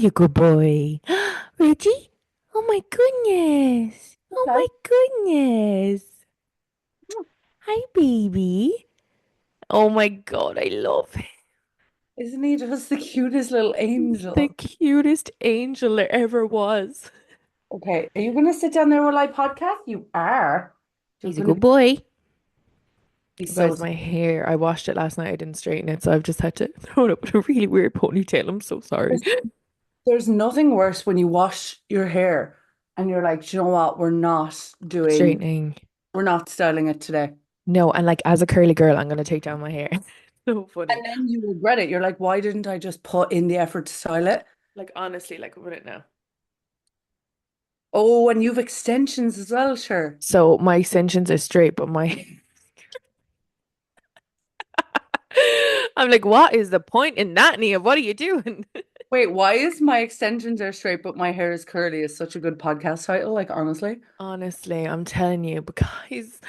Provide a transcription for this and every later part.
you good boy. Reggie? Oh my goodness. Oh Okay. my goodness. Hi, baby. Oh my God, I love him. Isn't he just the cutest little He's the angel? cutest angel there ever was. Okay, are you gonna sit down there while I podcast? You are. You're He's a gonna good boy. be so. Guys, my hair, I washed it last night. I didn't straighten it, so I've just had to throw it up with a really weird ponytail. I'm so sorry. There's nothing worse when you wash your hair and you're like, "Do you know what? Straightening. We're not styling it today." No, and like as a curly girl, I'm gonna take down my hair. So funny. And then you regret it. You're like, "Why didn't I just put in the effort to style it?" Like honestly, like what it now. Oh, and you've extensions as well, sure. So my extensions are straight, but my I'm like, what is the point in that, Nia? What are you doing? Wait, why is my extensions are straight but my hair is curly is such a good podcast title, like honestly. Honestly, I'm telling you, but guys,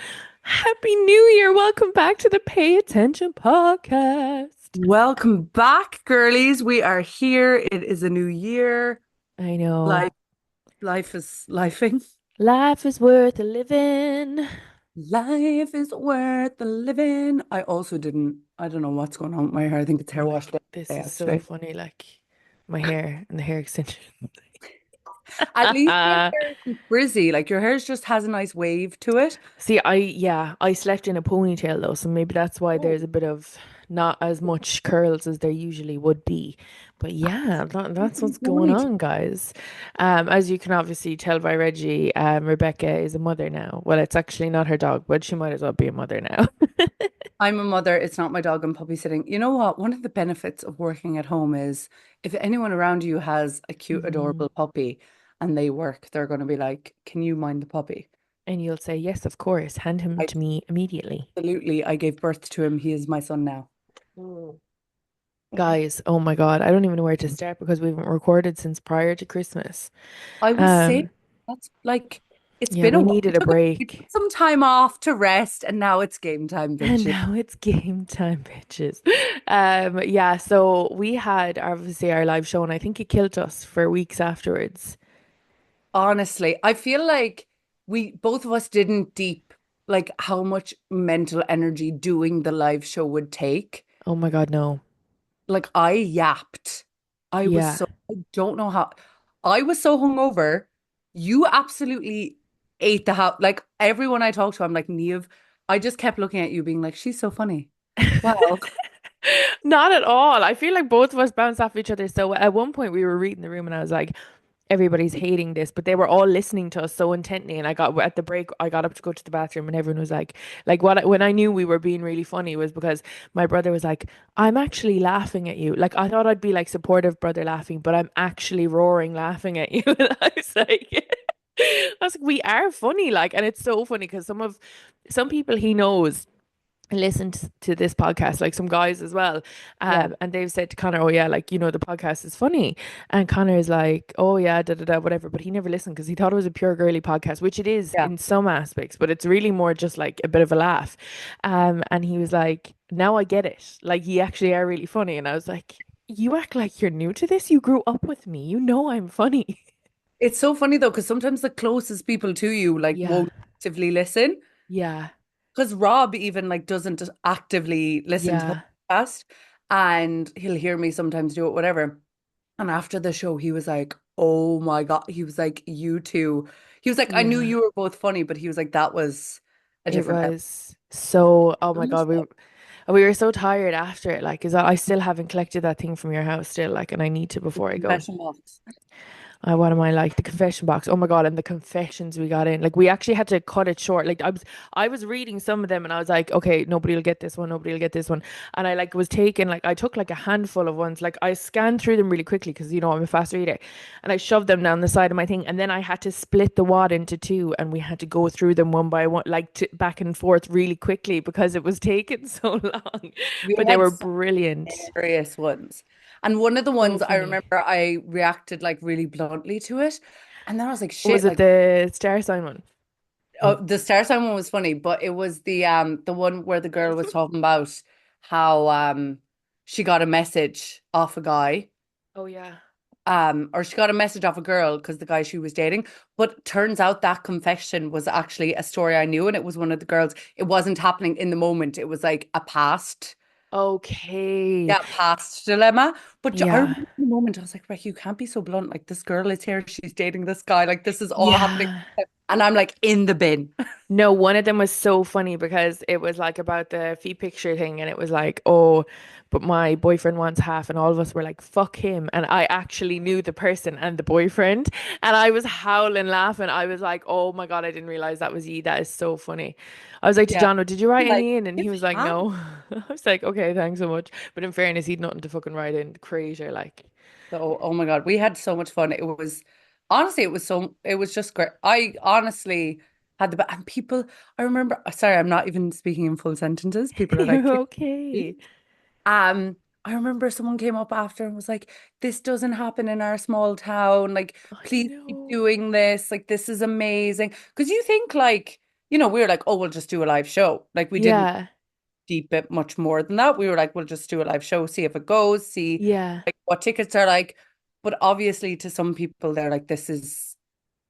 Happy New Year. Welcome back to the Pay Attention podcast. Welcome back, girlies. We are here. It is a new year. I know. Life, life is lifing. Life is worth a living. Life is worth the living. I don't know what's going on with my hair. I think it's Oh hair my, wash day this is so actually. funny. Like my hair and the hair extension. At least your hair isn't frizzy. Like your hair just has a nice wave to it. See, yeah, I slept in a ponytail though, so maybe that's why Oh, there's a bit of not as much curls as there usually would be. But yeah, that's what's going ponytail. on, guys. As you can obviously tell by Reggie, Rebecca is a mother now. Well, it's actually not her dog, but she might as well be a mother now. I'm a mother. It's not my dog I'm puppy sitting. You know what? One of the benefits of working at home is if anyone around you has a cute, Mhm. adorable puppy and they work, they're going to be like, "Can you mind the puppy?" And you'll say, yes, of course, hand him I to me immediately. absolutely. I gave birth to him. He is my son now. Mm. Guys, oh my God, I don't even know where to start because we haven't recorded since prior to Christmas. I was saying Um, that's like it's yeah, been a we while. needed a We break. took some time off to rest, and now it's game time, And bitches. now it's game time, bitches. Yeah, so we had obviously our live show, and I think it killed us for weeks afterwards. Honestly, I feel like we both of us didn't deep like how much mental energy doing the live show would take. Oh my God, no. Like I yapped. Yeah. I don't know how I was so hungover. You absolutely ate the house. Like everyone I talked to, I'm like, Neve, I just kept looking at you being like, she's so funny. Wow. Not at all. I feel like both of us bounced off each other. So at one point we were reading the room and I was like, everybody's hating this, but they were all listening to us so intently. And I got at the break, I got up to go to the bathroom and everyone was like when I knew we were being really funny was because my brother was like, I'm actually laughing at you. Like I thought I'd be like supportive brother laughing, but I'm actually roaring laughing at you. And I was like, I was like, we are funny, like, and it's so funny because some people he knows listened to this podcast, like some guys as well. Yeah. And they've said to Connor, oh yeah, like, the podcast is funny. And Connor is like, oh yeah, da da da, whatever. But he never listened because he thought it was a pure girly podcast, which it is Yeah. in some aspects, but it's really more just like a bit of a laugh. And he was like, now I get it. Like, you actually are really funny. And I was like, you act like you're new to this. You grew up with me. You know I'm funny. It's so funny though, because sometimes the closest people to you like Yeah. won't actively listen. Yeah. Because Rob even like doesn't actively listen to the Yeah. podcast and he'll hear me sometimes do it, whatever. And after the show, he was like, "Oh my God." He was like, "You two." He was like, "I knew Yeah. you were both funny," but he was like, "That was a It different level." was so, oh my God, Honestly, we were so tired after it. Like, is I still haven't collected that thing from your house still, like, and I need to the before I go. confession box. What am I like? The confession box. Oh my God, and the confessions we got in. Like we actually had to cut it short. Like I was reading some of them and I was like, okay, nobody will get this one, nobody will get this one. And I like was taking like I took like a handful of ones. Like I scanned through them really quickly because I'm a fast reader. And I shoved them down the side of my thing. And then I had to split the wad into two and we had to go through them one by one, like back and forth really quickly because it was taking so long. We But they had were some brilliant. hilarious ones. And one of the So ones I funny. remember I reacted like really bluntly to it. And then I was like, Was shit, it like the star sign one? oh, the Star Sign one was funny, but it was the one where the girl was talking about how she got a message off a guy. Oh yeah. or she got a message off a girl because the guy she was dating. But turns out that confession was actually a story I knew, and it was one of the girls. It wasn't happening in the moment. It was like a past, Okay. yeah, past dilemma. But I Yeah. remember in the moment, I was like, Rick, you can't be so blunt. Like this girl is here, she's dating this guy. Like this is all happening, Yeah. and I'm like in the bin. No, one of them was so funny because it was like about the feet picture thing, and it was like, oh, but my boyfriend wants half, and all of us were like, fuck him. And I actually knew the person and the boyfriend, and I was howling laughing. I was like, oh my God, I didn't realize that was ye. That is so funny. I was like to Yeah, John, did you write like any in? And he it's was like, half. no. I was like, okay, thanks so much. But in fairness, he'd nothing to fucking write in. Crazy, like, So, oh my God, we had so much fun. It was honestly, it was just great. I honestly had and people, I remember, sorry, I'm not even speaking in full sentences. People are you're like, okay. um, I remember someone came up after and was like, this doesn't happen in our small town. Like, I please keep know. doing this. Like, this is amazing. Because you think like, we were like, oh, we'll just do a live show. Like, we didn't Yeah, deep it much more than that. We were like, we'll just do a live show, see if it goes, see yeah. like what tickets are like. But obviously, to some people, they're like, this is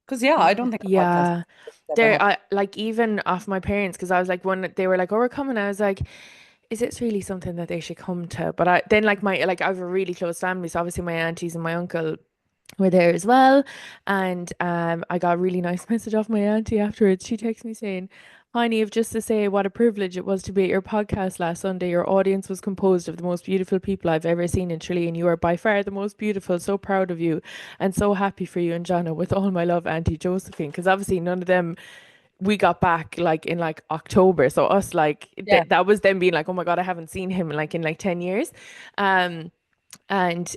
because yeah, I Yeah, don't think a podcast yeah. has ever There, happened. I like even off my parents because I was like when they were like, "Oh, we're coming," I was like, "Is it really something that they should come to?" But I then like I have a really close family, so obviously my aunties and my uncle were there as well, and I got a really nice message off my auntie afterwards. She texted me saying, "Hi, Niamh, just to say what a privilege it was to be at your podcast last Sunday. Your audience was composed of the most beautiful people I've ever seen in Tralee, and you are by far the most beautiful. So proud of you, and so happy for you and Jana. With all my love, Auntie Josephine." Because obviously none of them we got back like in like October, so us like Yeah, that was them being like, "Oh my God, I haven't seen him like in like 10 years." Um, and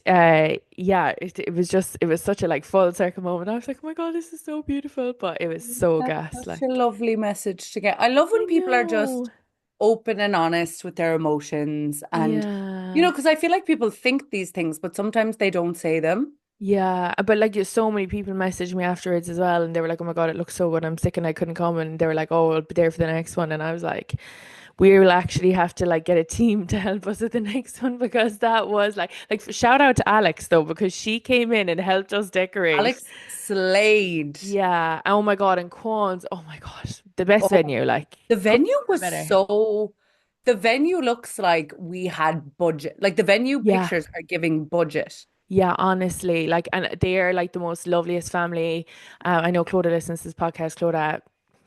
yeah, it was just it was such a like full circle moment. I was like, oh my God, this is so beautiful, but it was so that's gas, such a like lovely message to get. I love I when people are know. just open and honest with their emotions, and Yeah. because I feel like people think these things, but sometimes they don't say them. Yeah, but like so many people messaged me afterwards as well, and they were like, "Oh my God, it looks so good. I'm sick and I couldn't come." And they were like, "Oh, I'll be there for the next one." And I was like, "We will actually have to like get a team to help us at the next one because that was like shout out to Alex though because she came in and helped us decorate." Alex Slade. Yeah. Oh my God, and Quan's. Oh my God, the best Oh, venue. Like, the couldn't venue have was been better. so, the venue looks like we had budget. Like the venue Yeah. pictures are giving budget. Yeah, honestly, like, and they're like the most loveliest family. I know Clodagh listens to this podcast. Clodagh,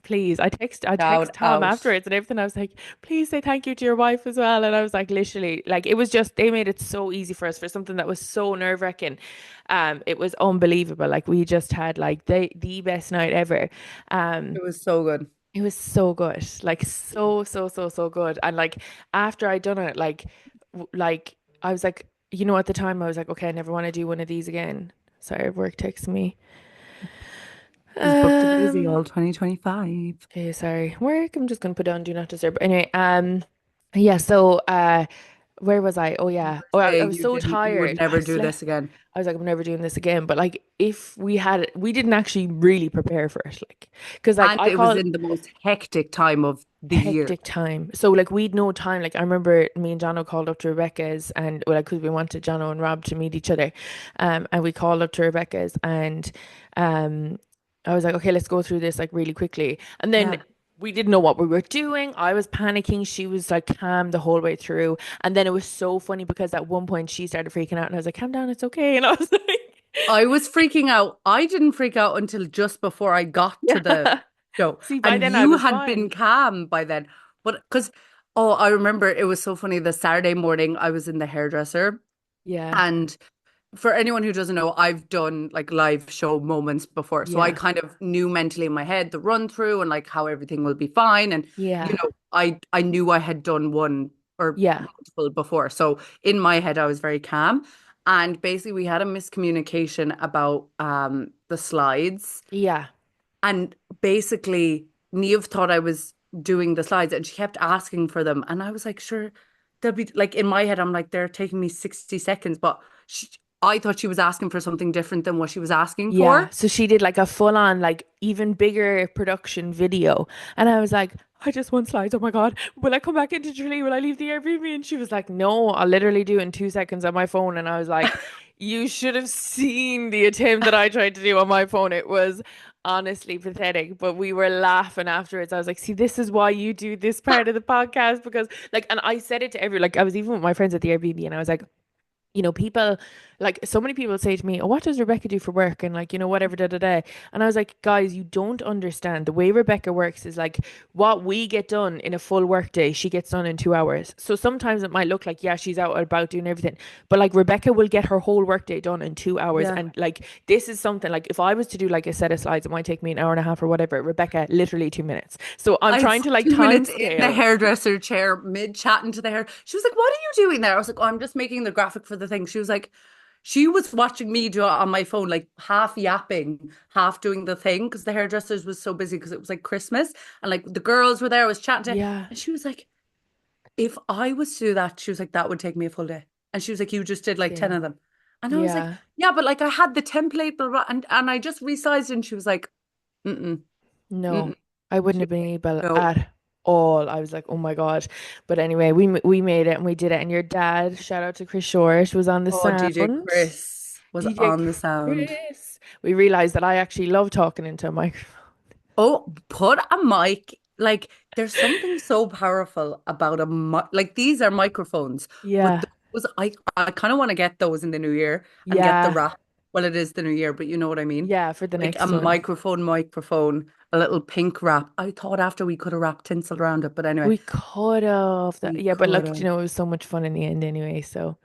please, I text Shout Tom out. afterwards and everything. I was like, please say thank you to your wife as well. And I was like, literally, like, it was just they made it so easy for us for something that was so nerve-wracking. It was unbelievable. Like, we just had like the best night ever. Um, It was so good. it was so good, like so good. And like after I done it, like like I was like, at the time I was like, okay, I never want to do one of these again. Sorry, work texts me. She's booked and busy Um, all 2025. okay, sorry, work. I'm just gonna put on do not disturb. But anyway, yeah. So, where was I? Oh yeah. Oh, I Saying was so you would tired. I never do slept. this again. I was like, I'm never doing this again. But like, if we had, we didn't actually really prepare for it, like, because like And I it was call in the most hectic time of the year. hectic time. So like we'd no time. Like I remember me and Jono called up to Rebecca's and well, like, because we wanted Jono and Rob to meet each other, and we called up to Rebecca's and um, I was like, okay, let's go through this like really quickly, and then. Yeah. We didn't know what we were doing. I was panicking. She was like calm the whole way through. And then it was so funny because at one point she started freaking out and I was like, calm down, it's okay. And I was like, I was freaking out. I didn't freak out until just before I got to the yeah. show. See, by And then I you was had been fine. calm by then. But because, oh, I remember it was so funny. The Saturday morning, I was in the hairdresser. Yeah. And for anyone who doesn't know, I've done like live show moments before. So I Yeah. kind of knew mentally in my head the run through and like how everything will be fine. And, Yeah. I knew I had done one or Yeah. multiple before. So in my head, I was very calm. And basically, we had a miscommunication about the slides. Yeah. And basically, Neve thought I was doing the slides and she kept asking for them. And I was like, sure, they'll be like in my head, I'm like, they're taking me 60 seconds. But I thought she was asking for something different than what she was asking Yeah, for. so she did like a full on, like even bigger production video. And I was like, I just want slides. Oh my God. Will I come back into Tralee? Will I leave the Airbnb? And she was like, no, I'll literally do it in 2 seconds on my phone. And I was like, You should have seen the attempt that I tried to do on my phone. It was honestly pathetic, but we were laughing afterwards. I was like, see, this is why you do this part of the podcast because like, and I said it to everyone, like I was even with my friends at the Airbnb and I was like, people like so many people say to me, "Oh, what does Rebecca do for work?" And like, whatever, da da da. And I was like, guys, you don't understand. The way Rebecca works is like what we get done in a full work day, she gets done in 2 hours. So sometimes it might look like, yeah, she's out and about doing everything, but like Rebecca will get her whole work day done in 2 hours. Yeah. And like, this is something like if I was to do like a set of slides, it might take me an hour and a half or whatever. Rebecca, literally 2 minutes. So I'm I trying was to like 2 minutes in the timescale. hairdresser chair, mid chatting to the hair. She was like, "What are you doing there?" I was like, "Oh, I'm just making the graphic for the thing." She was like, she was watching me do it on my phone, like half yapping, half doing the thing, because the hairdressers was so busy because it was like Christmas and like the girls were there. I was chatting to, Yeah, and she was like, "If I was to do that," she was like, "that would take me a full day." And she was like, "You just did like 10 same. of them." And I was like, Yeah. "Yeah, but like I had the template, blah, blah, and I just resized it." And she was like, "Mm-mm, No, mm-mm." I wouldn't She have was been like, able "No." at all. I was like, oh my God. But anyway, we made it and we did it. And your dad, shout out to Chris Short, was on the Oh, DJ sound. Chris was DJ on the sound. Chris. We realized that I actually love talking into a microphone. Oh, put a mic. Like, there's something so powerful about a mic. Like, these are microphones, but Yeah. those, I kind of want to get those in the new year and get the Yeah. wrap. Well, it is the new year, but you know what I mean? Yeah, for the Like a next one. microphone, a little pink wrap. I thought after we could have wrapped tinsel around it, but anyway, We could have. we Yeah, but could look, have. it was so much fun in the end anyway. So,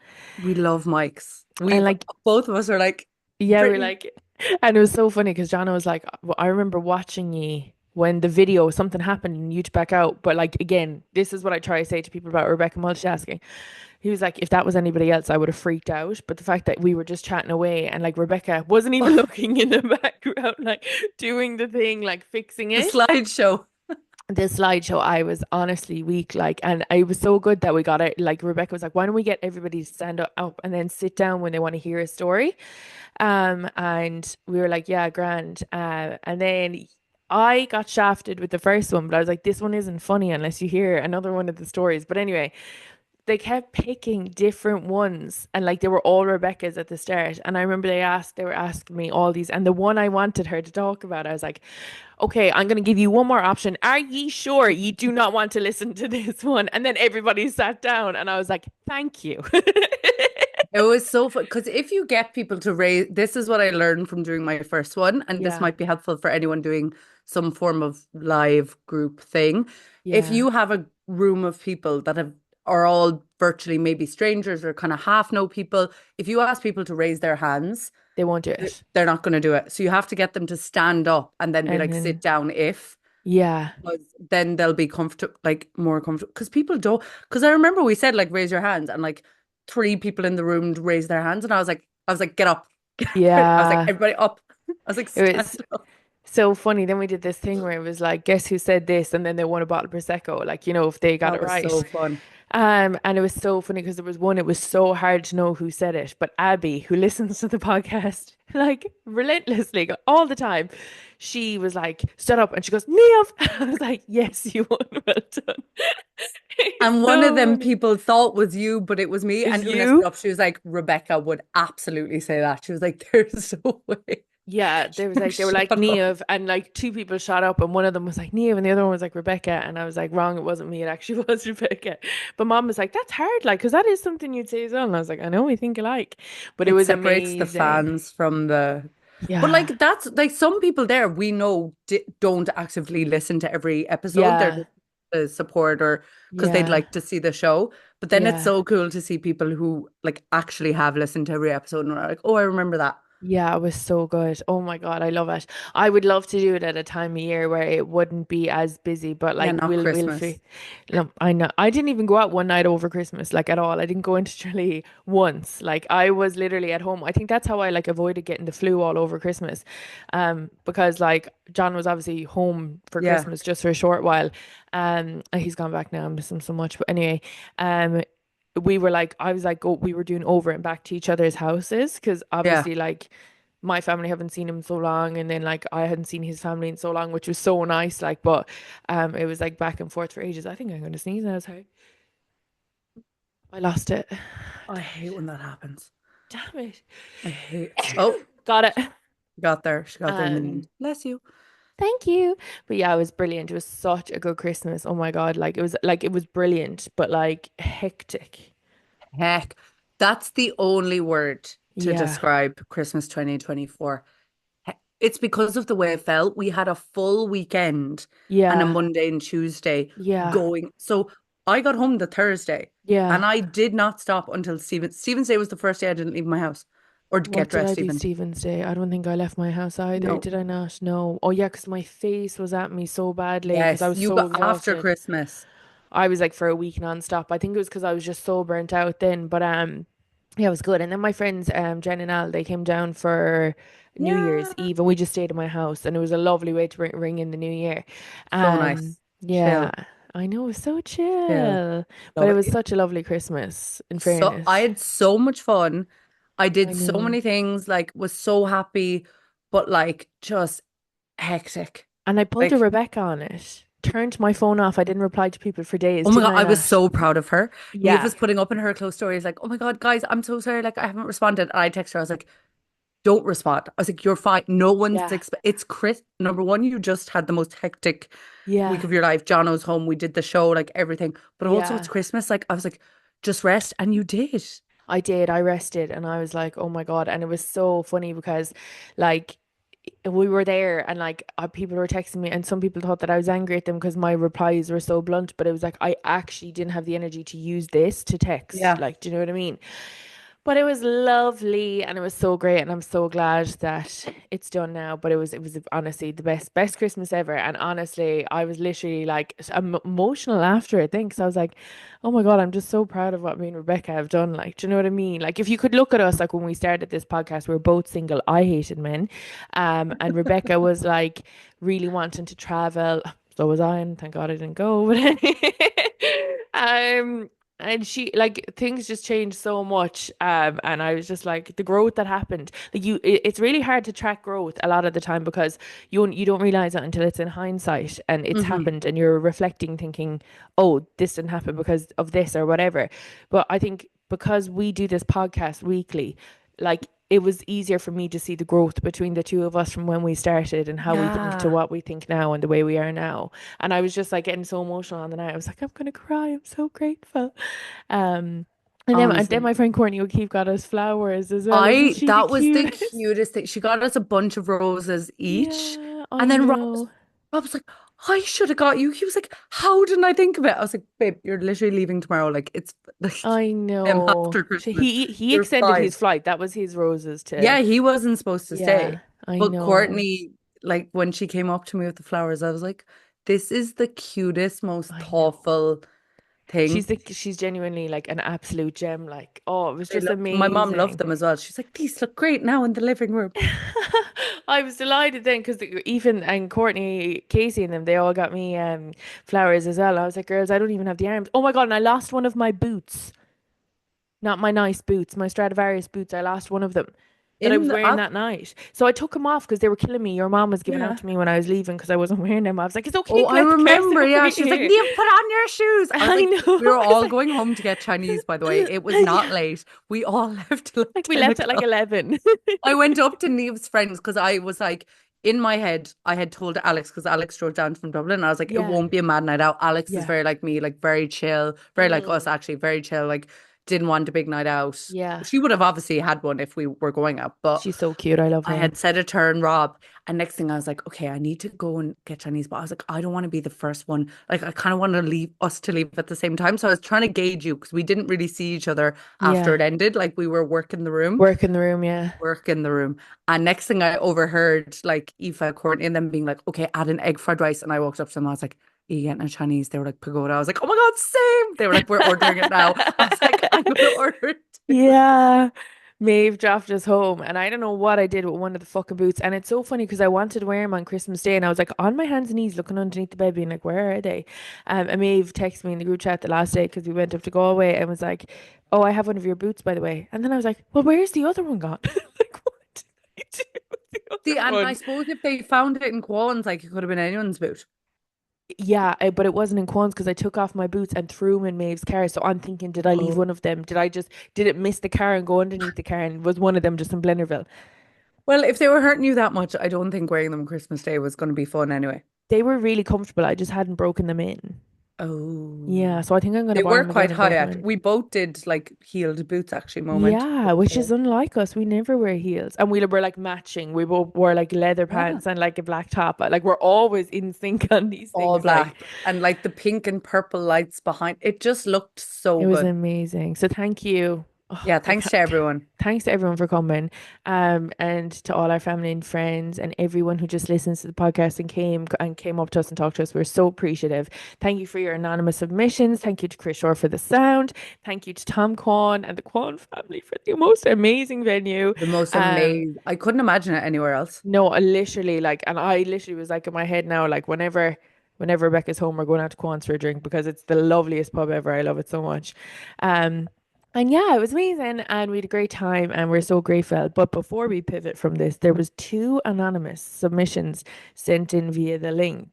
We love mics. and We've like, both of us are like, yeah, we're Brittany. like, and it was so funny because Jana was like, I remember watching you when the video, something happened and you'd back out. But like, again, this is what I try to say to people about Rebecca multitasking. He was like, if that was anybody else, I would have freaked out. But the fact that we were just chatting away and like Rebecca wasn't even looking in the background, like doing the thing, like fixing The it. slideshow. The slideshow, I was honestly weak, like, and it was so good that we got it. Like Rebecca was like, "Why don't we get everybody to stand up and then sit down when they want to hear a story?" And we were like, "Yeah, grand." And then I got shafted with the first one, but I was like, "This one isn't funny unless you hear another one of the stories." But anyway, they kept picking different ones and like they were all Rebecca's at the start. And I remember they were asking me all these, and the one I wanted her to talk about, I was like, okay, I'm going to give you one more option. Are ye sure you do not want to listen to this one? And then everybody sat down and I was like, thank you. It was so fun because if you get people to raise, this is what I learned from doing my first one, and this Yeah, might be helpful for anyone doing some form of live group thing. If yeah, you have a room of people that are all virtually maybe strangers or kind of half know people, if you ask people to raise their hands, they won't do it. they're not going to do it. So you have to get them to stand up and then be And like, sit then, down if. yeah, Because then they'll be comfortable, like more comfortable. Because people don't. Because I remember we said like raise your hands, and like three people in the room raised their hands, and I was like, get up. I was like, yeah, everybody up. I was like, it was stand up. so funny. Then we did this thing where it was like, guess who said this? And then they won a bottle of Prosecco, like, if they got That it was right. so fun. And it was so funny because there was one, it was so hard to know who said it, but Abby, who listens to the podcast like relentlessly all the time, she was like, stood up and she goes, Nev. I was like, yes, you won. Well done. It's And one of so them funny. people thought was you, but it was me. Is And Una stood you? up. She was like, Rebecca would absolutely say that. She was like, there's no way. Yeah, She there was was like, like they were shut like up. Neve and like two people shot up and one of them was like Neve and the other one was like Rebecca and I was like wrong, it wasn't me, it actually was Rebecca. But mom was like, that's hard, like, because that is something you'd say as well. And I was like, I know we think alike. But it It was separates the amazing. fans from the. But Yeah. like that's like some people there we know di don't actively listen to every episode. They're Yeah. just the support or because they'd Yeah. like to see the show. But then it's Yeah. so cool to see people who like actually have listened to every episode and are like, oh, I remember that. Yeah, it was so good. Oh my God, I love it. I would love to do it at a time of year where it wouldn't be as busy, but Yeah, like not we'll Christmas. fi no, I know I didn't even go out one night over Christmas, like at all. I didn't go into Tralee once. Like I was literally at home. I think that's how I like avoided getting the flu all over Christmas. Because like John was obviously home for Yeah, Christmas just for a short while. And he's gone back now. I miss him so much. But anyway, um we were like, I was like, oh, we were doing over and back to each other's houses because yeah. obviously, like, my family haven't seen him so long, and then like I hadn't seen his family in so long, which was so nice. Like, but it was like back and forth for ages. I think I'm gonna sneeze now. Sorry, I lost it. I hate when that happens. Damn it. I hate. Oh, Got it. she got there. She got there in the Um, end. Bless you. Thank you. But yeah, it was brilliant. It was such a good Christmas. Oh my God. Like it was brilliant, but like hectic. Heck, that's the only word to Yeah. describe Christmas 2024. It's because of the way it felt. We had a full weekend and a Yeah. Monday and Tuesday Yeah. going. So I got home the Thursday and Yeah. I did not stop until Stephen's Day was the first day I didn't leave my house or What get did I dressed do even. Stephen's Day? I don't think I left my house either. No. Did I not? No. Oh yeah, because my face was at me so badly because I Yes, was you so got after exhausted. Christmas. I was like for a week nonstop. I think it was because I was just so burnt out then. But yeah, it was good. And then my friends Jen and Al, they came down for New Year's Yeah. Eve and we just stayed in my house and it was a lovely way to ring in the new year. So nice. Yeah, Chill, I know it was so chill. chill. But Love it was it. such a lovely Christmas, in So I fairness. had so much fun. I I did so know. many things, like was so happy, but like just hectic. And I pulled a Like, Rebecca on it. Turned my phone off. I didn't reply to people for days, oh my didn't God, I I was not? so proud of her. Neve Yeah. was putting up in her close stories, like, oh my God, guys, I'm so sorry. Like, I haven't responded. And I texted her, I was like, don't respond. I was like, you're fine. No one's Yeah. it's Chris. Number one, you just had the most hectic week Yeah. of your life. Jono's home. We did the show, like everything. But also it's Yeah. Christmas. Like, I was like, just rest. And you did. I did. I rested and I was like, oh my God. And it was so funny because like we were there and like people were texting me and some people thought that I was angry at them because my replies were so blunt, but it was like I actually didn't have the energy to use this to text. Yeah. Like, do you know what I mean? But it was lovely and it was so great and I'm so glad that it's done now. But it was honestly the best Christmas ever. And honestly, I was literally like emotional after it. Thanks. I was like, oh my God, I'm just so proud of what me and Rebecca have done. Like, do you know what I mean? Like if you could look at us like when we started this podcast, we were both single. I hated men. And Rebecca was like really wanting to travel. So was I, and thank God I didn't go. But um and she like things just changed so much and I was just like the growth that happened like it's really hard to track growth a lot of the time because you don't realize it until it's in hindsight and it's Hmm. happened and you're reflecting thinking oh this didn't happen because of this or whatever, but I think because we do this podcast weekly, like it was easier for me to see the growth between the two of us from when we started and how we think to Yeah. what we think now and the way we are now. And I was just like getting so emotional on the night. I was like, I'm gonna cry. I'm so grateful. Um, and then Honestly. my friend Courtney O'Keefe got us flowers as well. Isn't she the That was the cutest? cutest thing. She got us a bunch of roses each. Yeah, And I then know. Rob was like, I should have got you. He was like, how didn't I think of it? I was like, babe, you're literally leaving tomorrow. Like, it's like, I after know. Christmas. He You're extended fine. his flight. That was his roses to. Yeah, he wasn't supposed to Yeah, stay. I But know. Courtney, like, when she came up to me with the flowers, I was like, this is the cutest, most I know. thoughtful thing. She's genuinely like an absolute gem. Like, oh, it was just My mom loved amazing. them as well. She's like, these look great now in the living room. I was delighted then because Ethan and Courtney, Casey and them, they all got me flowers as well. I was like, girls, I don't even have the arms. Oh my God, and I lost one of my boots. Not my nice boots, my Stradivarius boots. I lost one of them that I In was the wearing up, that night. So I took them off because they were killing me. Your mom was giving out yeah. to me when I was leaving because I wasn't wearing them. I was like, it's okay, Oh, I let the girls remember. over Yeah, she was like, here. "Nia, put on your shoes." I was I like, know. we were 'Cause all going home to get Chinese, by the way. It was not yeah, late. We all left till like like we 10 left at like o'clock. 11. I went up to Neve's friends because I was like, in my head, I had told Alex because Alex drove down from Dublin. And I was like, it Yeah, won't be a mad night out. Alex is yeah. very like me, like very chill, very like us, Mm, actually, very chill. Like, didn't want a big night out. yeah. She would have obviously had one if we were going out, but She's so cute. I love I her. had said a turn, Rob, and next thing I was like, okay, I need to go and get Chinese, but I was like, I don't want to be the first one. Like, I kind of want to leave us to leave at the same time. So I was trying to gauge you because we didn't really see each other after Yeah. it ended. Like, we were working the room, Work in the room, yeah. work in the room. And next thing I overheard, like, Aoife, Courtney, and them being like, okay, add an egg fried rice. And I walked up to them. I was like, are you getting a Chinese? They were like, pagoda. I was like, oh my God, same. They were like, we're ordering it now. I was like, I'm going to order it too. Yeah. Maeve dropped us home, and I don't know what I did with one of the fucking boots. And it's so funny because I wanted to wear them on Christmas Day, and I was like on my hands and knees looking underneath the bed, being like, "Where are they?" And Maeve texted me in the group chat the last day because we went up to Galway and was like, "Oh, I have one of your boots, by the way." And then I was like, "Well, where's the other one gone?" Like, what did I do with the See, other and I one? suppose if they found it in Quans, like, it could have been anyone's boot. Yeah, but it wasn't in Quan's because I took off my boots and threw them in Maeve's car. So I'm thinking, did I leave Oh. one of them? Did it miss the car and go underneath the car? And was one of them just in Blennerville? Well, if they were hurting you that much, I don't think wearing them Christmas Day was going to be fun anyway. They were really comfortable. I just hadn't broken them in. Yeah, Oh. so I think I'm going to They buy were them again quite and high break them at. in. We both did like heeled boots actually moment. Yeah, which is unlike us. We never wear heels. And we were like matching. We both wore like leather Yeah. pants and like a black top. Like we're always in sync on these All things. Like black and like the pink and purple lights behind. It just looked so it was good. amazing. So thank you. Oh, Yeah, thanks to everyone. thanks to everyone for coming. And to all our family and friends and everyone who just listens to the podcast and came up to us and talked to us. We're so appreciative. Thank you for your anonymous submissions. Thank you to Chris Shore for the sound. Thank you to Tom Kwan and the Kwan family for the most amazing venue. The most Um, amazing. I couldn't imagine it anywhere else. no, I literally like, and I literally was like in my head now, like whenever Rebecca's home, we're going out to Quan's for a drink because it's the loveliest pub ever. I love it so much. Um, and yeah, it was amazing, and we had a great time, and we're so grateful. But before we pivot from this, there was two anonymous submissions sent in via the link.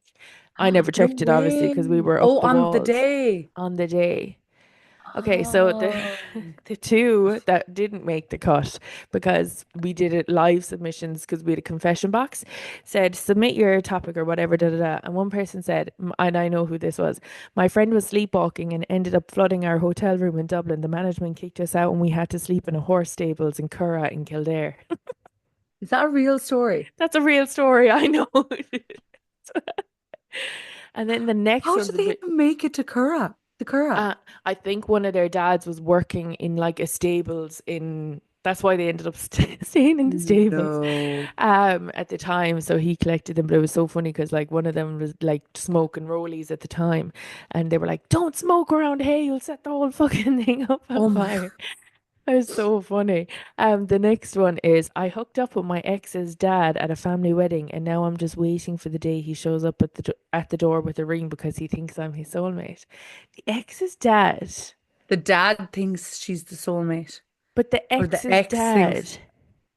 I never No checked it obviously way. because we were up Oh, the on the walls day. on the day. Okay, so the Oh. the two that didn't make the cut because we did it live submissions because we had a confession box said submit your topic or whatever da da da, and one person said, and I know who this was. My friend was sleepwalking and ended up flooding our hotel room in Dublin. The management kicked us out and we had to sleep in a horse stables in Curra in Kildare. Is that a real story? That's a real story, I know. And then the next How one's did a they bit. even make it to Curra? The Curra? Uh, I think one of their dads was working in like a stables in. That's why they ended up staying in the stables, No. at the time. So he collected them, but it was so funny because like one of them was like smoking rollies at the time, and they were like, "Don't smoke around here, you'll set the whole fucking thing up on Oh my God. fire." It was so funny. The next one is I hooked up with my ex's dad at a family wedding, and now I'm just waiting for the day he shows up at at the door with a ring because he thinks I'm his soulmate. The ex's dad, The dad thinks she's the soulmate, but the or the ex's ex thinks dad.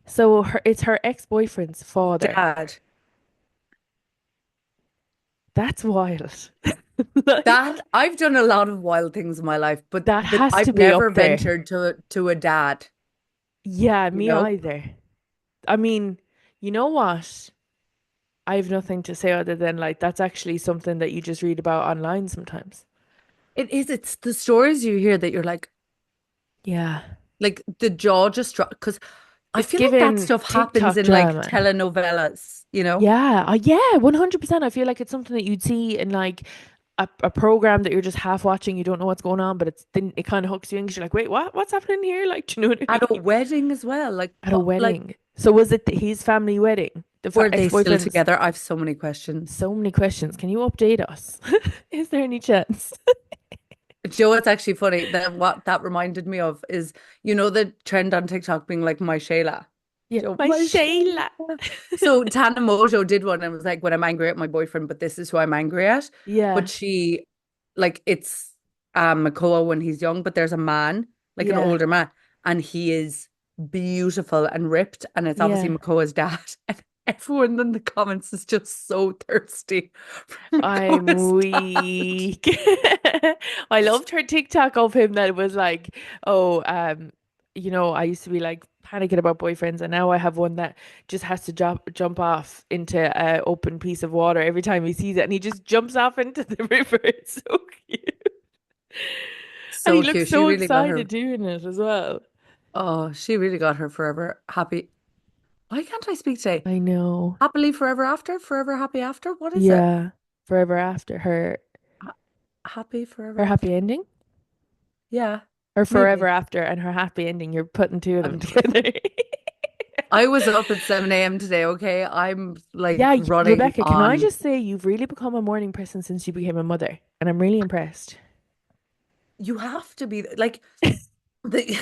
So it's her ex-boyfriend's father. dad. That's wild. Like That I've done a lot of wild things in my life, that but has to I've be never up there. ventured to a dad, Yeah, you me know? either. I mean, you know what? I have nothing to say other than like that's actually something that you just read about online sometimes. It is, it's the stories you hear that you're Yeah. like the jaw just dropped because I It's feel like that given stuff happens TikTok in like drama. telenovelas, you know? Yeah. Yeah, 100%. I feel like it's something that you'd see in like a program that you're just half watching, you don't know what's going on, but it's then it kind of hooks you in 'cause you're like, wait, what? What's happening here? Like, do you know what I At a mean? wedding as well, At a like wedding. So was it his family wedding? The were they still ex-boyfriend's. together? I have so many questions. So many questions. Can you update us? Is there any chance? Do you know what's actually funny? That what that reminded me of is, you know, the trend on TikTok being like my Shayla. Yeah, Do you know, my my Shayla. Shayla. So Tana Mojo did one and was like, when I'm angry at my boyfriend, but this is who I'm angry at. But Yeah, she like it's Makoa when he's young, but there's a man, like an yeah, older man, and he is beautiful and ripped, and it's obviously yeah. Makoa's dad. And everyone in the comments is just so thirsty for I'm Makoa's dad. weak. I loved her TikTok of him that was like, oh, I used to be like panicking about boyfriends, and now I have one that just has to jump off into an open piece of water every time he sees it, and he just jumps off into the river. It's so cute, and he So looks cute. She so really got excited her. doing it as well. Oh, she really got her forever happy. Why can't I speak today? I know. Happily forever after? Forever happy after? What is it? Yeah, forever after Ha happy forever her happy after? ending. Yeah, Or forever maybe. after and her happy ending. You're putting two of them I'm together. I was up at 7 a.m. today, okay? I'm like Yeah, running Rebecca, can I on. just say you've really become a morning person since you became a mother, and I'm really impressed. You have to be like the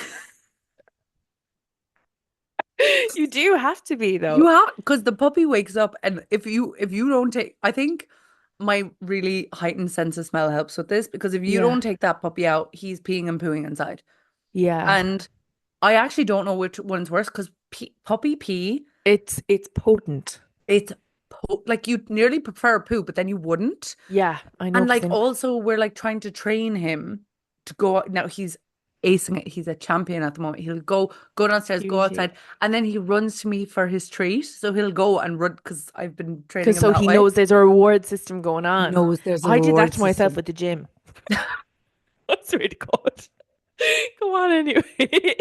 You do have to be you though. have because the puppy wakes up and if you don't take I think my really heightened sense of smell helps with this because if you Yeah. don't take that puppy out, he's peeing and pooing inside. Yeah. And I actually don't know which one's worse because puppy pee, It's potent. it's like you'd nearly prefer poo, but then you wouldn't. Yeah, I know And because like then also we're like trying to train him to go out. Now he's acing it. He's a champion at the moment. He'll go downstairs, go Cutie. outside, and then he runs to me for his treat. So he'll go and run because I've been training Because him so that he way. knows there's a reward system going He on. knows there's a I did that reward to myself system. with the gym. That's really good. Go on anyway.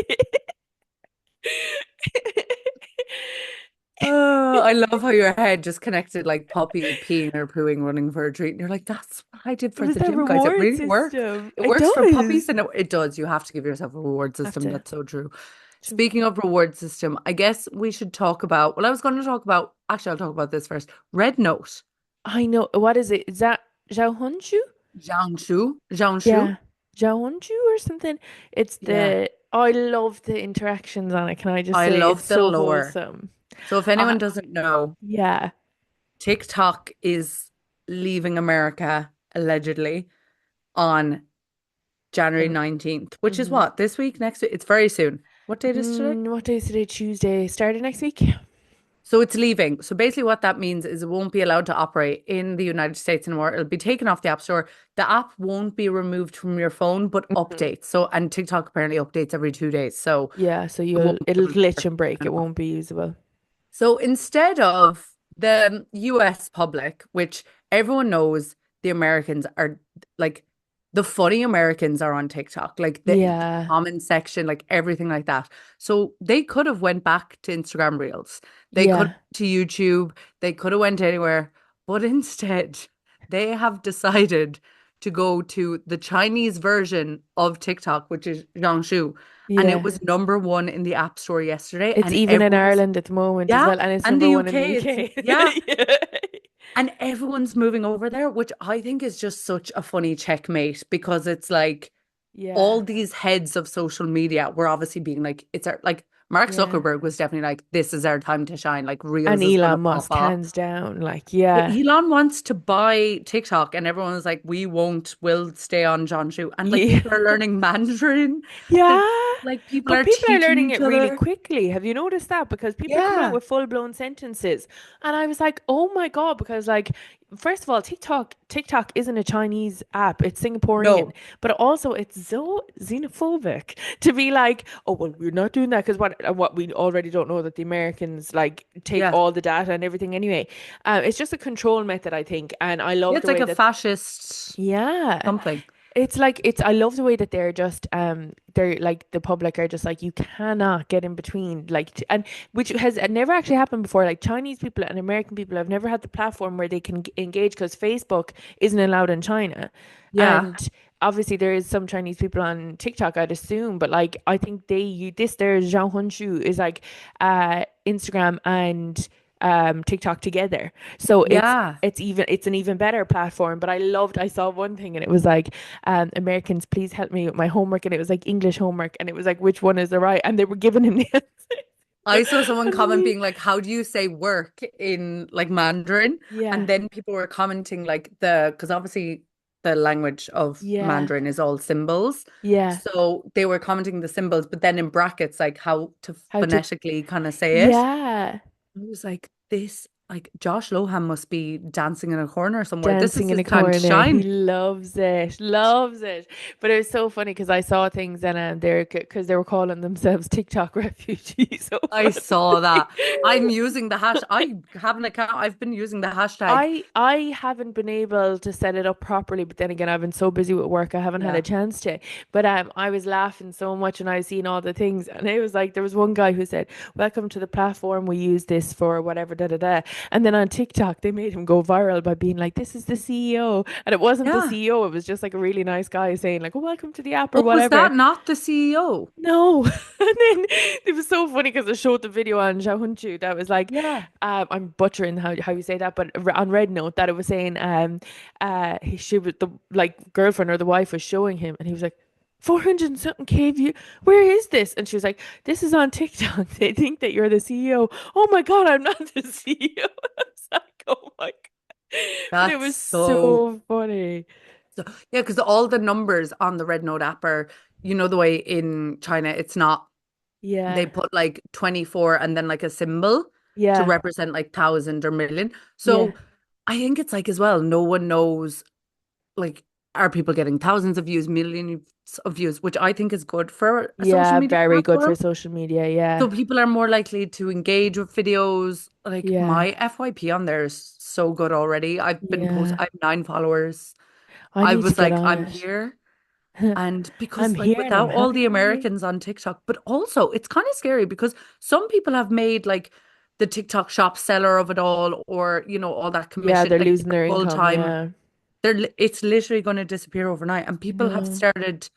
I love how your head just connected like Poppy peeing or pooing, running for a treat. And you're like, that's what I did It for was the that gym, guys. It reward really works. system. It It works for puppies does. and it does. You have to give yourself a reward Have system. to. That's so true. True. Speaking of reward system, I guess we should talk about, well, I was going to talk about, actually, I'll talk about this first. Red Note. I know. What is it? Is that Zhao Honshu? Jiangsu. Jiangsu. Yeah. Zhao Honshu or something. It's Yeah. the I love the interactions on it. Can I just I say it's love the so lore. wholesome. So if I anyone doesn't know, yeah. TikTok is leaving America allegedly on January The 19th, which is mhm. what, this week, next week? It's very soon. What date is today? What day is today? Tuesday. Started next week? So it's leaving. So basically, what that means is it won't be allowed to operate in the United States anymore. It'll be taken off the App Store. The app won't be removed from your phone, but Mhm. updates. So, and TikTok apparently updates every 2 days. So Yeah, so it won't it'll be glitch there and break. It anymore. won't be usable. So instead of the US public, which everyone knows the Americans are like the funny Americans are on TikTok, like the Yeah. comment section, like everything like that. So they could have went back to Instagram Reels. They could Yeah. to YouTube. They could have went anywhere, but instead they have decided to go to the Chinese version of TikTok, which is Jiangsu. And it Yeah. was number 1 in the App Store yesterday, It's and even in everyone's Ireland at the moment as yeah, well, and it's and the number one in the UK, it's UK. yeah, Yeah. and everyone's moving over there, which I think is just such a funny checkmate because it's like Yeah. all these heads of social media were obviously being like, it's our like Mark Yeah. Zuckerberg was definitely like, this is our time to shine, like And Reels is gonna Elon pop Musk, off. hands down. Like, Yeah, yeah. Elon wants to buy TikTok, and everyone was like, we won't, we'll stay on John Shu. And like Yeah. people are learning Mandarin. Yeah. There's like people But are people are teaching learning each it really other. quickly. Have you noticed that? Because people are coming out Yeah. with full-blown sentences. And I was like, oh my God, because like first of all, TikTok isn't a Chinese app. It's Singaporean. No. But also it's so xenophobic to be like, oh well, we're not doing that because what we already don't know that the Americans like take Yeah. all the data and everything anyway. It's just a control method, I think. And I Yeah, love it's the like way a that fascist yeah. something. It's like it's I love the way that they're like the public are just like you cannot get in between and which has never actually happened before. Like Chinese people and American people have never had the platform where they can engage because Facebook isn't allowed in China. Yeah. And obviously there is some Chinese people on TikTok, I'd assume, but like I think this there Zhao Honshu is like Instagram and TikTok together. So Yeah. it's an even better platform. But I saw one thing and it was like, Americans, please help me with my homework. And it was like English homework. And it was like, which one is the right? And they were giving him the I saw answer. someone And comment he, being like, how do you say work in like Mandarin? And yeah, then people were commenting like because obviously the language of yeah, Mandarin is all symbols. yeah. So they were commenting the symbols, but then in brackets, like how to How to, phonetically kind of say it. yeah. I was like, this, like Josh Lohan must be dancing in a corner somewhere. This is Dancing in his a time to corner. He shine. loves it, loves it. But it was so funny because I saw things and they're because they were calling themselves TikTok refugees. So I saw funny. that. I'm using the hash. I have an account. I've been using the hashtag. I haven't been able to set it up properly, but then again, I've been so busy with work, I haven't had a Yeah. chance to. But I was laughing so much and I was seeing all the things, and it was like there was one guy who said, "Welcome to the platform. We use this for whatever, da da da." And then on TikTok, they made him go viral by being like, "This is the CEO," and it wasn't the Yeah. CEO. It was just like a really nice guy saying like, "Oh, welcome to the app" or Oh, was whatever. that not the CEO? No. And then it was so funny because I showed the video on Xiaohongshu that was like, Yeah. I'm butchering how you say that, but on rednote that it was saying, she was the like girlfriend or the wife was showing him, and he was like, 400 and something K view. Where is this? And she was like, this is on TikTok. They think that you're the CEO. Oh my God, I'm not the CEO. I was like, oh my God. But it That's was so, so funny. so yeah, because all the numbers on the Red Note app are, the way in China it's not, they Yeah. put like 24 and then like a symbol. to Yeah. represent like thousand or million. Yeah. So I think it's like as well, no one knows like are people getting thousands of views, millions of views, which I think is good for a social Yeah. media Very good for platform. social media. Yeah. So people are more likely to engage with videos. Like Yeah. my FYP on there is so good already. I Yeah. have 9 followers. I I need to was get like, on I'm it. here. And I'm because like here and I'm without all the happy. Americans on TikTok, but also it's kind of scary because some people have made like the TikTok shop seller of it all, or all that Yeah, commission, they're like losing their their full income. time. Yeah. It's literally going to disappear overnight. And I people have know. started,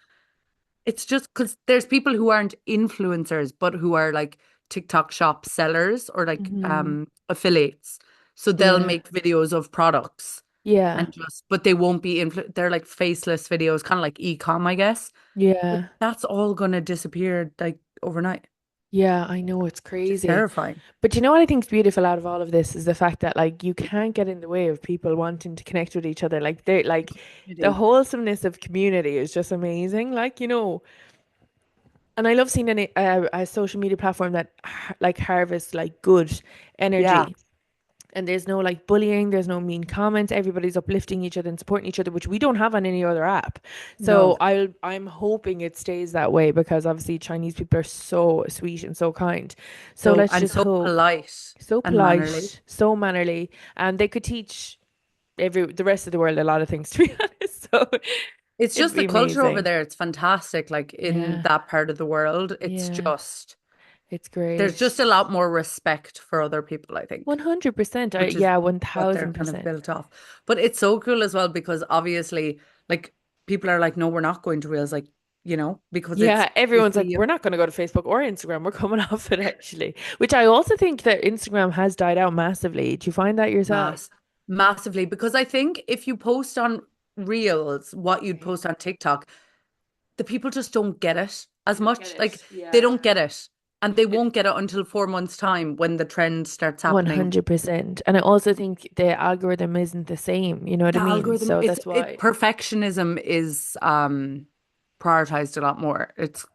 it's just because there's people who aren't influencers, but who are like TikTok shop sellers or like Hmm. affiliates. So they'll Yeah. make videos of products Yeah. and but they won't be they're like faceless videos, kind of like e-com, I guess. But Yeah. that's all gonna disappear like overnight, Yeah, I know it's which is crazy. terrifying. But you know what I think's beautiful out of all of this is the fact that like you can't get in the way of people wanting to connect with each other. Like they like the Really. wholesomeness of community is just amazing. And I love seeing a social media platform that like harvests like good Yeah, energy. And there's no like bullying, there's no mean comments. Everybody's uplifting each other and supporting each other, which we don't have on any other app. no, So I'm hoping it stays that way because obviously Chinese people are so sweet and so kind. So so let's and just so hope. polite So and mannerly. polite, so mannerly, and they could teach the rest of the world a lot of things, to be honest. So It's it'd just the be culture over amazing. there. It's fantastic. Like in Yeah, that part of the world, it's yeah, just it's there's great. just a lot more respect for other people, I think, 100%. which is Yeah, what they're kind of 1000%. built off. But it's so cool as well because obviously, like people are like, no, we're not going to Reels, like, because it's Yeah, everyone's like, obviously we're not going to go to Facebook or Instagram. We're coming off it actually, which I also think that Instagram has died out massively. Do you find that yourself? massively because I think if you post on Reels what you'd Mhm. post on TikTok, the people just don't get it They as don't get much. Like it. they Yeah. don't get it. And they won't get it until 4 months' time when the trend starts happening. 100%. And I also think the algorithm isn't the same. You know what I The mean? algorithm, So it's that's it why. perfectionism is prioritized a lot more. It's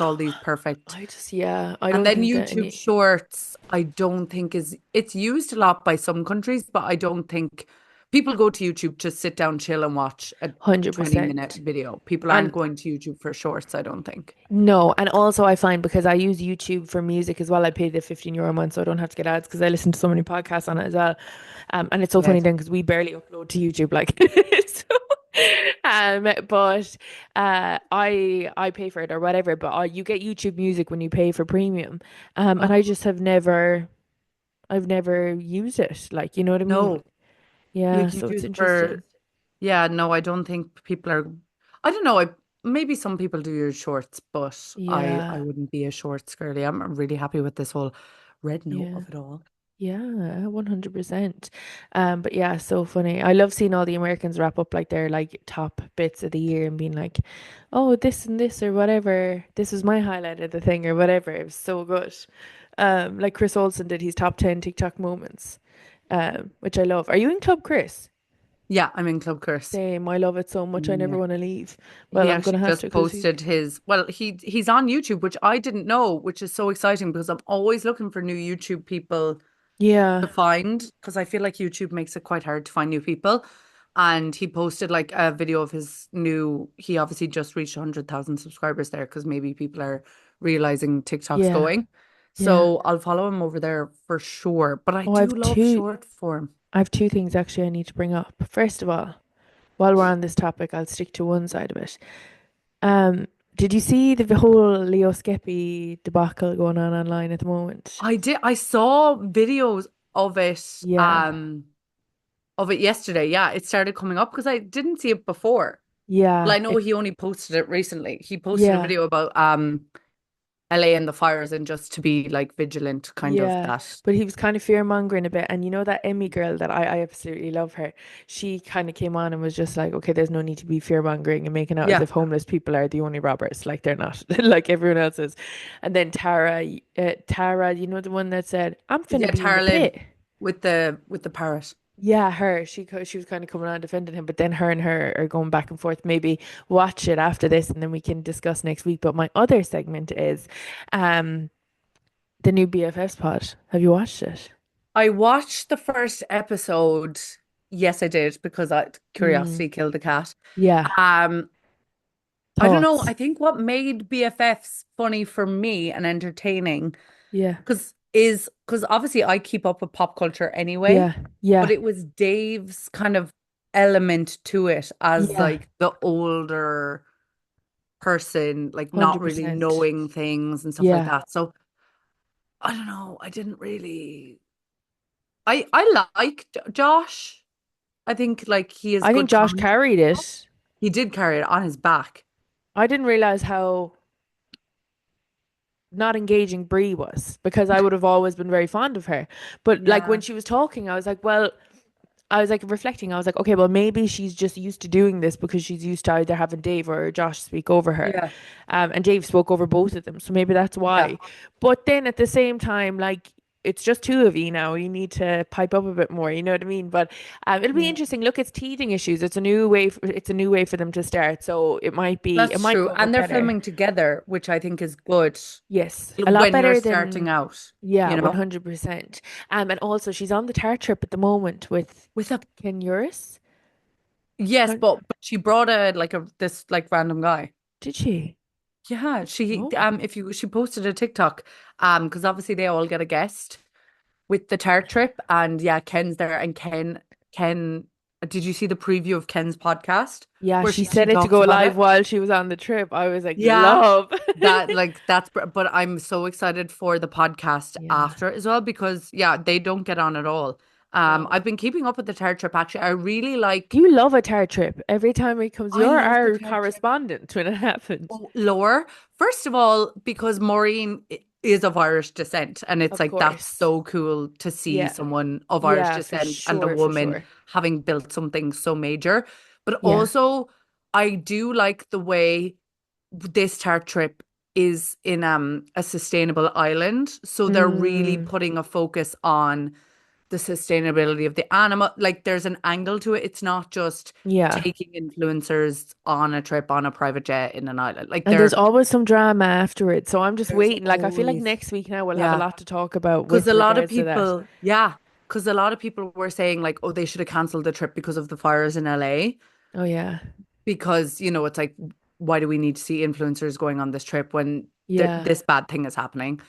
all these perfect. Yeah, I And don't then think that YouTube any Shorts, I don't think it's used a lot by some countries, but I don't think people go to YouTube to sit down, chill, and watch a 20-minute 100%. video. People aren't And going to YouTube for shorts, I don't think. no, and also I find because I use YouTube for music as well, I pay the 15 € a month so I don't have to get ads because I listen to so many podcasts on it as well. And it's so funny Right. then because we barely upload to YouTube, like so, but I pay for it or whatever, but you get YouTube Music when you pay for premium. And I Oh, just I've never used it, like you know what I mean? no. You Yeah, can so it's use for, interesting. yeah, no, I don't think people are, I don't know, maybe some people do use shorts, but I Yeah, wouldn't be a shorts girly. I'm really happy with this whole red note yeah. of it all. Yeah, 100%. But yeah, so funny. I love seeing all the Americans wrap up like their like top bits of the year and being like, oh, this and this or whatever. This was my highlight of the thing or whatever. It was so good. Like Chris Olsen did his top 10 TikTok moments, which I love. Are you in Club Chris? Yeah, I'm in Club Curse. Same. I love it so much. I Mm, never yeah. want to leave. Well, He I'm gonna actually have to just because he. posted his, well, he's on YouTube, which I didn't know, which is so exciting because I'm always looking for new YouTube people to Yeah, find because I feel like YouTube makes it quite hard to find new people. And he posted like a video of he obviously just reached 100,000 subscribers there because maybe people are realizing TikTok's yeah, going. yeah. So I'll follow him over there for sure. But I Oh, do love short form. I have two things actually I need to bring up. First of all, while we're on this topic, I'll stick to one side of it. Um, did you see the whole Leo Skeppy debacle going on online at the moment? I saw videos of Yeah, it yesterday. Yeah, it started coming up because I didn't see it before. Well, yeah, I know he only posted it recently. He posted a yeah, video about LA and the fires and just to be like vigilant, kind of yeah. that. But he was kind of fear mongering a bit. And you know that Emmy girl that I absolutely love her. She kind of came on and was just like, okay, there's no need to be fear mongering and making out as Yeah. if homeless people are the only robbers. Like they're not, like everyone else is. And then Tara, you know the one that said, I'm finna Yeah, be in the Tara Lynn pit. with the parrot. Yeah, her. She was kind of coming on defending him, but then her and her are going back and forth. Maybe watch it after this, and then we can discuss next week. But my other segment is, um, The new BFFs pod. Have you watched it? I watched the first episode. Yes, I did because Mm, curiosity killed the cat. yeah. Um, I don't know. Thoughts? I think what made BFFs funny for me and entertaining Yeah. because obviously I keep up with pop culture anyway, Yeah. but Yeah. it was Dave's kind of element to it as Yeah. like the older person, like not really 100%. knowing things and stuff like Yeah. that. So I don't know. I didn't really. I liked Josh. I think like he is I think good Josh comedy. carried it. He did carry it on his back. I didn't realize how not engaging Brie was because I would have always been very fond of her. But like when Yeah. she was talking, I was like, well, I was like reflecting. I was like, okay, well, maybe she's just used to doing this because she's used to either having Dave or Josh speak over her. Yeah. And Dave spoke over both of them. So maybe that's Yeah. why. But then at the same time, like, it's just two of you now. You need to pipe up a bit more. You know what I mean? But it'll be Yeah. interesting. Look, it's teething issues. It's a new way. It's a new way for them to start. So it That's might true. go a And bit they're better. filming together, which I think is good Yes, a lot when you're better starting than out, yeah, you know, 100%. And also she's on the tart trip at the moment with with a Ken Uris. yes, How but she brought a like a this like random guy. did she? Yeah, she Oh, if you she posted a TikTok because obviously they all get a guest with the tart trip and yeah, Ken's there and Ken did you see the preview of Ken's podcast yeah, where she she said it to talks go about live it? while she was on the trip. I was like, Yeah, love. that like but I'm so excited for the podcast Yeah. after as well because yeah, they don't get on at all. No. I've been keeping up with the tart trip actually. I really like You love a tart trip. Every time it comes, I you're love the our tart trip. correspondent when it happens. Oh, Lower. First of all, because Maureen is of Irish descent, and it's Of like that's course. so cool to see Yeah. someone of Irish Yeah, for descent and a sure, for woman sure. having built something so major. But Yeah. also, I do like the way this tart trip is in a sustainable island. So they're really Mm, putting a focus on the sustainability of the animal. Like there's an angle to it. It's not just yeah. taking influencers on a trip on a private jet in an island. Like And there's always some drama afterwards. So I'm just there's waiting. Like I feel like always, next week now we'll have a yeah. lot to talk about Because with a lot of regards to that. people, yeah, because a lot of people were saying like, oh, they should have canceled the trip because of the fires in LA. Oh yeah. Because, you know, it's like, why do we need to see influencers going on this trip when Yeah. this bad thing is happening?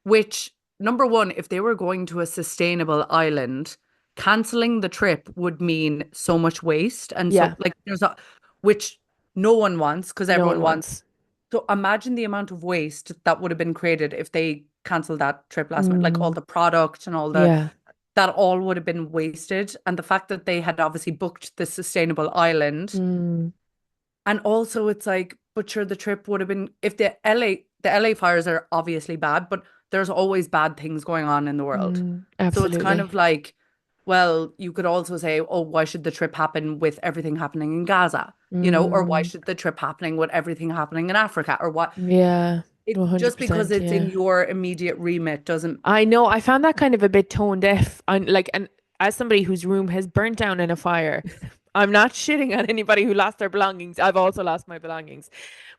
Which, number one, if they were going to a sustainable island, canceling the trip would mean so much waste. And Yeah. so, like, which no one wants because No everyone one wants. wants. So imagine the amount of waste that would have been created if they canceled that trip last minute, like all Mm, the product and all the yeah. that all would have been wasted. And the fact that they had obviously booked the sustainable island Mm, and also it's like, but sure, the trip would have been if the LA fires are obviously bad, but there's always bad things going on in the world. So it's kind of absolutely. like, well, you could also say, oh, why should the trip happen with everything happening in Gaza? You know, or why Mm, should the trip happening with everything happening in Africa? Or what yeah. it just because 100%. it's in Yeah. your immediate remit doesn't I know. I found that kind of a bit tone deaf. I'm like, and as somebody whose room has burnt down in a fire, I'm not shitting on anybody who lost their belongings. I've also lost my belongings.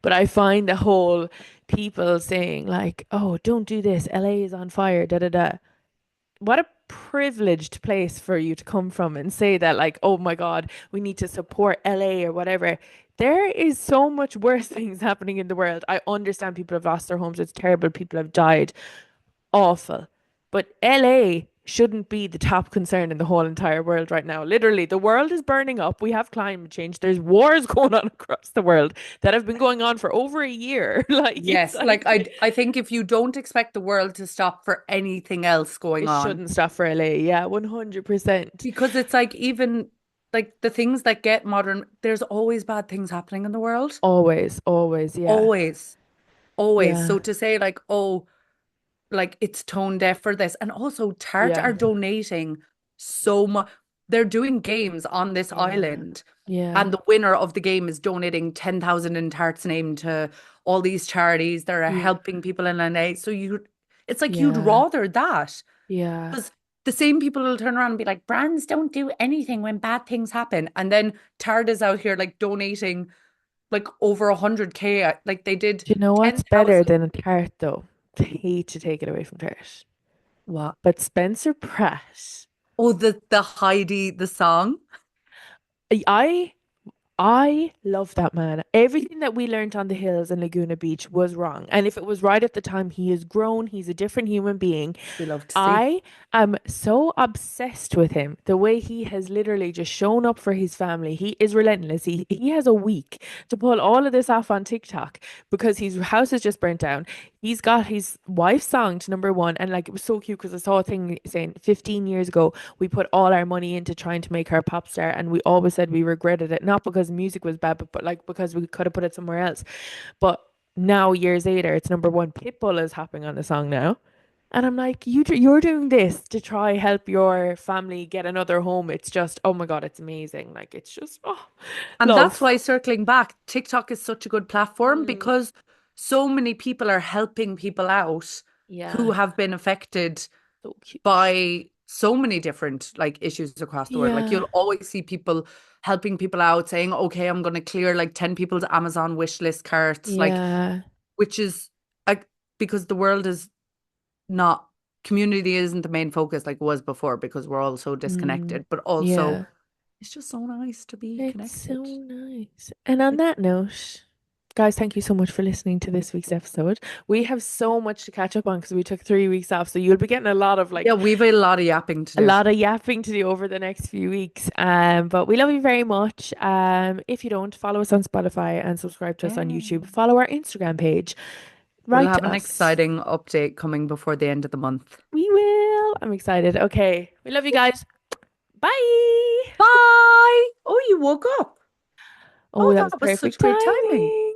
But I find the whole people saying like, "Oh, don't do this. LA is on fire." Da da da. What a privileged place for you to come from and say that like, "Oh my God, we need to support LA or whatever." There is so much worse things happening in the world. I understand people have lost their homes. It's terrible. People have died. Awful. But LA shouldn't be the top concern in the whole entire world right now. Literally, the world is burning up. We have climate change. There's wars going on across the world that have been going on for over a year. Like it's Yes, like like I think if you don't expect the world to stop for anything else going it on, shouldn't stop for LA. Yeah, 100%. because it's like even like the things that get modern, there's always bad things happening in the world. Always, always, yeah. Always, always. Yeah. So to say like, oh, like it's tone deaf for this, and also Tarte Yeah. are donating so much. They're doing games on this Yeah. island, Yeah. and the winner of the game is donating 10,000 in Tarte's name to all these charities that are Yeah. helping people in LA. So it's like you'd Yeah. rather that. Yeah. Because the same people will turn around and be like, brands don't do anything when bad things happen. And then Tard is out here like donating like over 100K. Like they did Do you know what's better 10,000. than a tart though? hate to take it away from Trish, What? but Spencer Pratt. Oh, the Heidi, the song. I I love that man. Everything that we learned on the hills in Laguna Beach was wrong. And if it was right at the time, he is grown. He's a different human being. We love to see. I am so obsessed with him. The way he has literally just shown up for his family. He is relentless. He has a week to pull all of this off on TikTok because his house is just burnt down. He's got his wife's song to number one. And like it was so cute because I saw a thing saying 15 years ago, we put all our money into trying to make her a pop star. And we always said we regretted it. Not because music was bad, but like because we could have put it somewhere else. But now, years later, it's number one. Pitbull is hopping on the song now. And I'm like, you're doing this to try help your family get another home. It's just, oh my God, it's amazing. Like it's just, oh, And that's love. why circling back, TikTok is such a good platform Mm, because so many people are helping people out who yeah, have been affected so cute. by so many different like issues across the world. Like Yeah, you'll always see people helping people out saying, okay, I'm going to clear like 10 people's Amazon wish list carts, like, yeah, which is like, because the world is not, community isn't the main focus like it was before because we're all so mm, disconnected, but also yeah. it's just so nice to be It's so connected. nice. And on Like, that note, guys, thank you so much for listening to this week's episode. We have so much to catch up on because we took 3 weeks off. So you'll be getting a lot of yeah, we've a lot of yapping to do. yapping to do over the next few weeks. But we love you very much. If you don't, follow us on Spotify and subscribe to us on Yeah. YouTube. Follow our Instagram page. We'll Write have to an us. exciting update coming before the end of the month. We will. I'm excited. Okay. We love you guys. Bye. Bye. Oh, you woke up. Oh, Oh, that was that was perfect such great timing. timing.